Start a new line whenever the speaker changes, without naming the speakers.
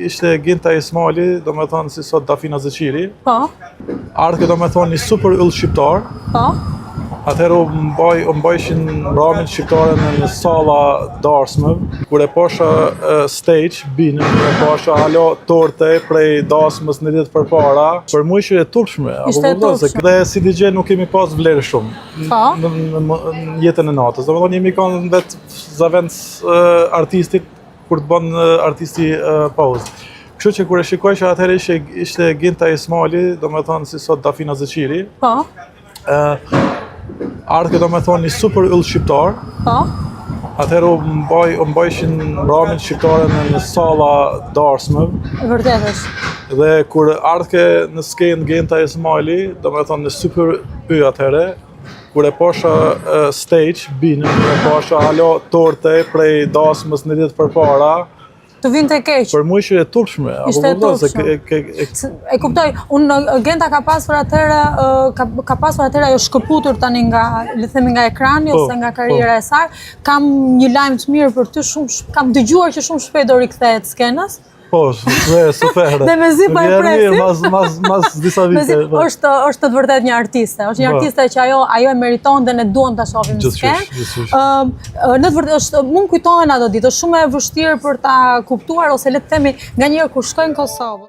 ishte Ginta Ismaili, do me thonë si sot Dafina Zeqiri.
Po.
Ardhë do me thonë një super yll shqiptar.
Po.
Atëherë u mbajshin ramin shqiptare në salla darsme, kur e pasha stage, binën, e pasha halo torte prej dasmës në ditë përpara, për mua ishte e turpshme.
Ishte e turpshme.
Dhe si DJ nuk kemi pas vlerë shumë në jetën e natës. Do me thonë jemi kanë vetë zavendës artistit kur të bën artisti pauzë. Kështu që kur e shikoj që atëherë ishte Ginta Ismaili, do me thonë si sot Dafina Zeqiri.
Po.
Ardhë do me thonë një super yll shqiptar.
Po.
Atëherë u mbajshin ramin shqiptare në salla darsme.
Vërtet është.
Dhe kur ardhë në skenë Ginta Ismaili, do me thonë në super y atëherë, kur e pasha stage, binën, e pasha halo torte prej dasmës në ditë përpara,
të vinte keq.
për mua ishte e turpshme.
Ishte e turpshme. E kuptoj, Genta ka pasur atëherë ajo shkëputur tani nga, le themi nga ekrani ose nga karriera e saj. Kam një lajm të mirë për ty, kam dëgjuar që shumë shpejt do rikthehet skenës.
Po, super.
Dhe mezi pa e presim.
Mas disa vite.
Është të vërtet një artiste. Është një artiste që ajo e meriton dhe ne duam ta shohim në skenë. Në të vërtetë është, më kujtohen ato ditë, është shumë e vështirë për ta kuptuar ose le të themi nganjëherë kur shkoj në Kosovë.